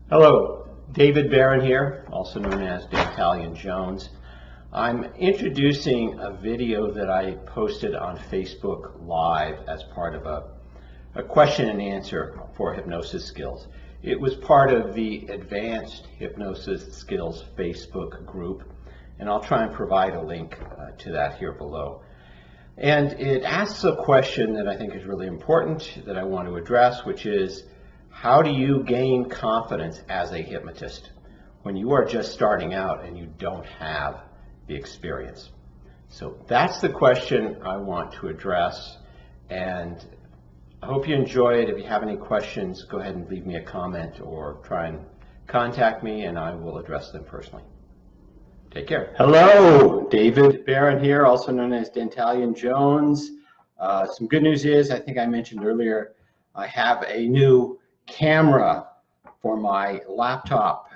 Hello, David Barron here, also known as Dantalian Jones. I'm introducing a video that I posted on Facebook Live as part of a question and answer for hypnosis skills. It was part of the Advanced Hypnosis Skills Facebook group, and I'll try and provide a link to that here below. And it asks a question that I think is really important that I want to address, which is, how do you gain confidence as a hypnotist when you are just starting out and you don't have the experience? So that's the question I want to address, and I hope you enjoy it. If you have any questions, go ahead and leave me a comment or try and contact me and I will address them personally. Take care. Hello, David Barron here, also known as Dantalian Jones. Some good news is, I think I mentioned earlier, I have a new camera for my laptop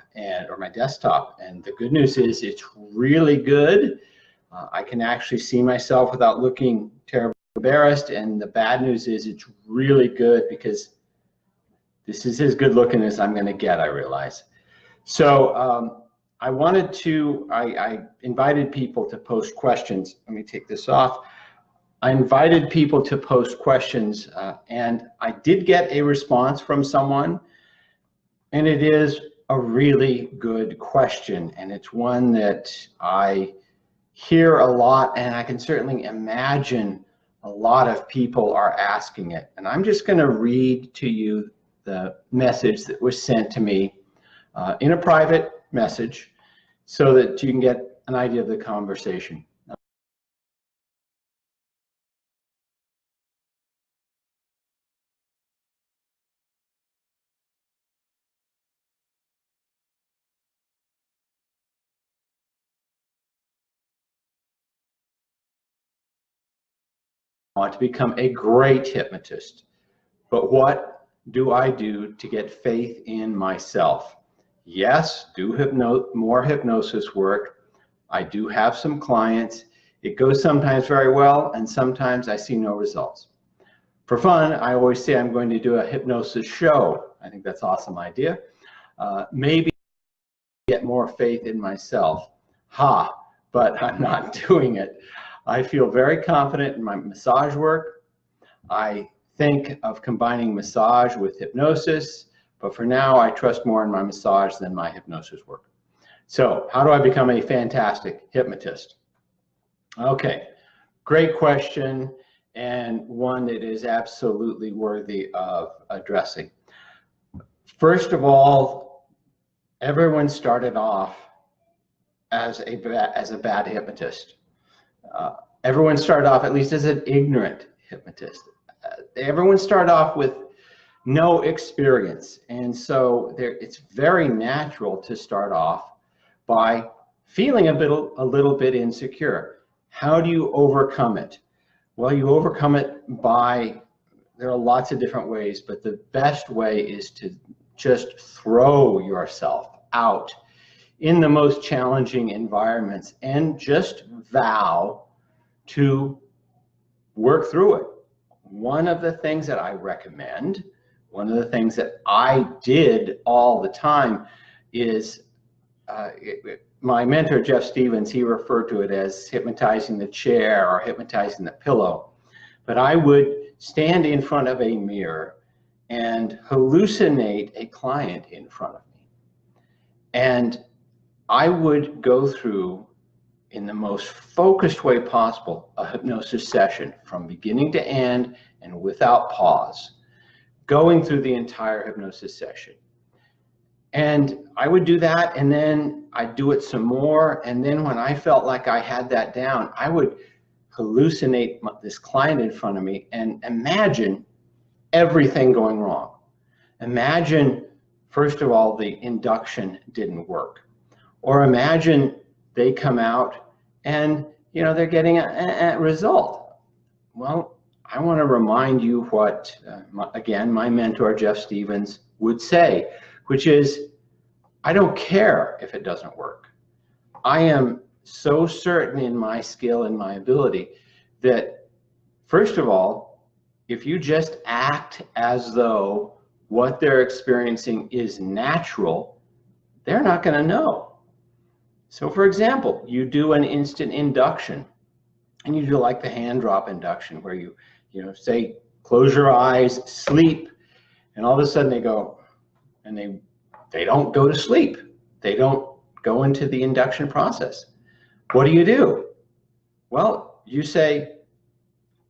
or my desktop, and the good news is it's really good. I can actually see myself without looking terribly embarrassed, and the bad news is it's really good because this is as good looking as I'm going to get, I realize. So I invited people to post questions. Let me take this off. I invited people to post questions, and I did get a response from someone, and it is a really good question, and it's one that I hear a lot, and I can certainly imagine a lot of people are asking it. And I'm just going to read to you the message that was sent to me in a private message so that you can get an idea of the conversation. I want to become a great hypnotist, but what do I do to get faith in myself? Yes, do more hypnosis work. I do have some clients. It goes sometimes very well, and sometimes I see no results. For fun, I always say I'm going to do a hypnosis show. I think that's an awesome idea. Maybe get more faith in myself. But I'm not doing it. I feel very confident in my massage work. I think of combining massage with hypnosis, but for now I trust more in my massage than my hypnosis work. So how do I become a fantastic hypnotist? Okay, great question, and one that is absolutely worthy of addressing. First of all, everyone started off as a bad hypnotist. Everyone started off at least as an ignorant hypnotist. Everyone started off with no experience, and so it's very natural to start off by feeling a little bit insecure. How do you overcome it? Well, you overcome it there are lots of different ways, but the best way is to just throw yourself out in the most challenging environments and just vow to work through it. One of the things that I recommend, one of the things that I did all the time is, my mentor, Jeff Stevens, he referred to it as hypnotizing the chair or hypnotizing the pillow. But I would stand in front of a mirror and hallucinate a client in front of me. And I would go through, in the most focused way possible, a hypnosis session from beginning to end and without pause, going through the entire hypnosis session. And I would do that, and then I'd do it some more, and then when I felt like I had that down, I would hallucinate this client in front of me and imagine everything going wrong. Imagine, first of all, the induction didn't work. Or imagine they come out and they're getting a result. Well, I want to remind you what, again, my mentor, Jeff Stevens, would say, which is, I don't care if it doesn't work. I am so certain in my skill and my ability that, first of all, if you just act as though what they're experiencing is natural, they're not going to know. So for example, you do an instant induction, and you do like the hand drop induction where you say, close your eyes, sleep, and all of a sudden they go, and they don't go to sleep. They don't go into the induction process. What do? Well, you say,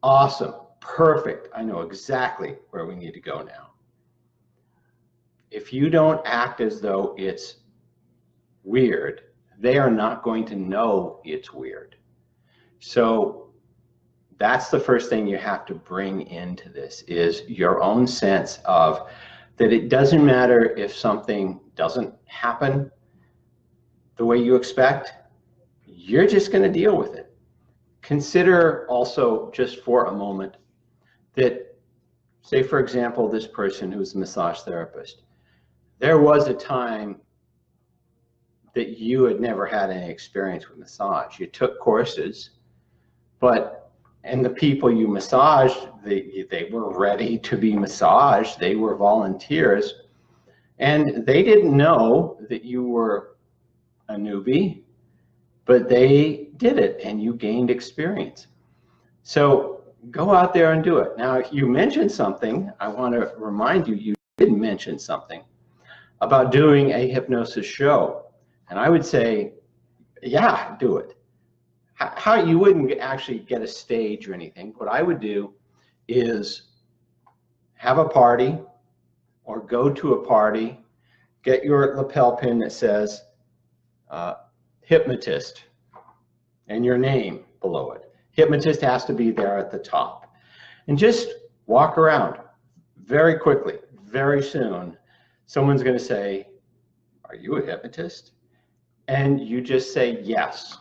awesome, perfect, I know exactly where we need to go now. If you don't act as though it's weird, they are not going to know it's weird. So that's the first thing you have to bring into this, is your own sense of that it doesn't matter if something doesn't happen the way you expect, you're just going to deal with it. Consider also, just for a moment, that, say for example, this person who's a massage therapist, there was a time that you had never had any experience with massage. You took courses, and the people you massaged, they were ready to be massaged. They were volunteers, and they didn't know that you were a newbie, but they did it, and you gained experience. So go out there and do it. Now, you mentioned something. I want to remind you, you did mention something about doing a hypnosis show. And I would say, yeah, do it. How you wouldn't actually get a stage or anything. What I would do is have a party, or go to a party, get your lapel pin that says Hypnotist and your name below it. Hypnotist has to be there at the top. And just walk around very quickly. Very soon, someone's going to say, are you a hypnotist? And you just say, yes.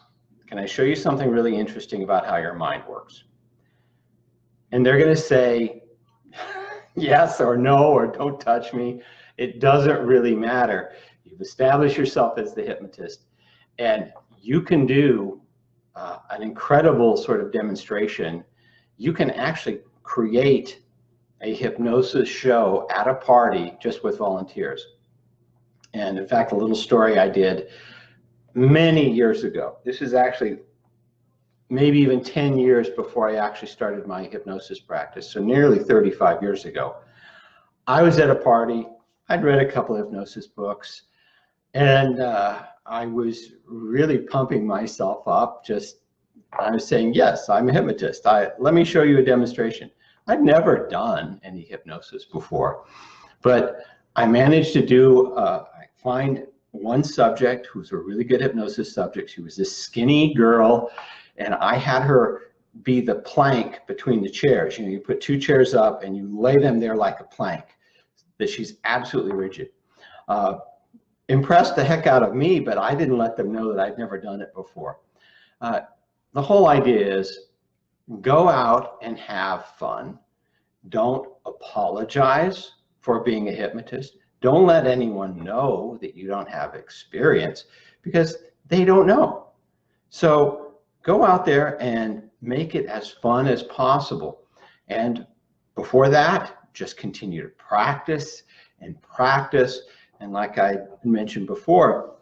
Can I show you something really interesting about how your mind works? And they're going to say yes or no, or don't touch me. It doesn't really matter. You've established yourself as the hypnotist, and you can do an incredible sort of demonstration. You can actually create a hypnosis show at a party just with volunteers. And in fact, a little story I did many years ago. This is actually maybe even 10 years before I actually started my hypnosis practice, so nearly 35 years ago. I was at a party. I'd read a couple of hypnosis books, and I was really pumping myself up. I was saying, yes, I'm a hypnotist. Let me show you a demonstration. I'd never done any hypnosis before, but I managed to find one subject who's a really good hypnosis subject. She was this skinny girl, and I had her be the plank between the chairs. You put two chairs up and you lay them there like a plank, that she's absolutely rigid. Impressed the heck out of me, but I didn't let them know that I'd never done it before. The whole idea is go out and have fun. Don't apologize for being a hypnotist. Don't let anyone know that you don't have experience, because they don't know. So go out there and make it as fun as possible. And before that, just continue to practice and practice. And like I mentioned before,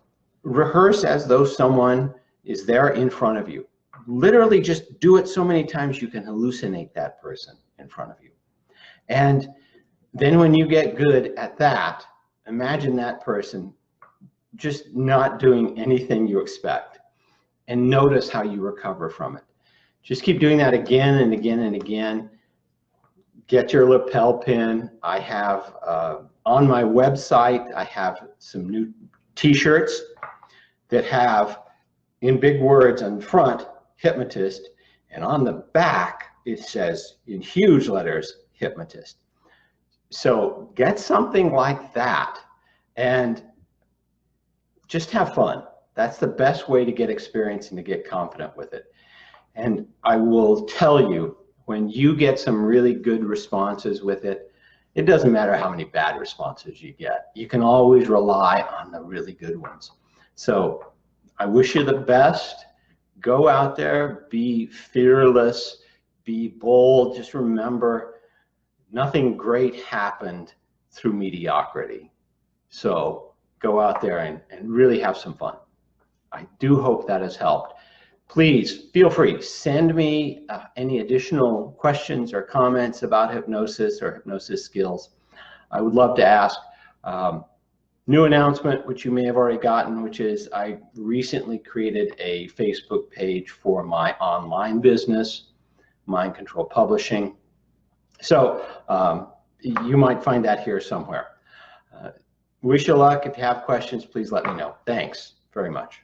rehearse as though someone is there in front of you. Literally just do it so many times you can hallucinate that person in front of you. And then when you get good at that, imagine that person just not doing anything you expect, and notice how you recover from it. Just keep doing that again and again and again. Get your lapel pin. I have on my website, I have some new t-shirts that have, in big words on the front, Hypnotist, and on the back it says in huge letters, Hypnotist. So get something like that and just have fun. That's the best way to get experience and to get confident with it. And I will tell you, when you get some really good responses with it, it doesn't matter how many bad responses you get. You can always rely on the really good ones. So I wish you the best. Go out there, be fearless, be bold. Just remember, nothing great happened through mediocrity. So go out there and really have some fun. I do hope that has helped. Please feel free, send me any additional questions or comments about hypnosis or hypnosis skills. I would love to ask. New announcement, which you may have already gotten, which is I recently created a Facebook page for my online business, Mind Control Publishing. So you might find that here somewhere. Wish you luck. If you have questions, please let me know. Thanks very much.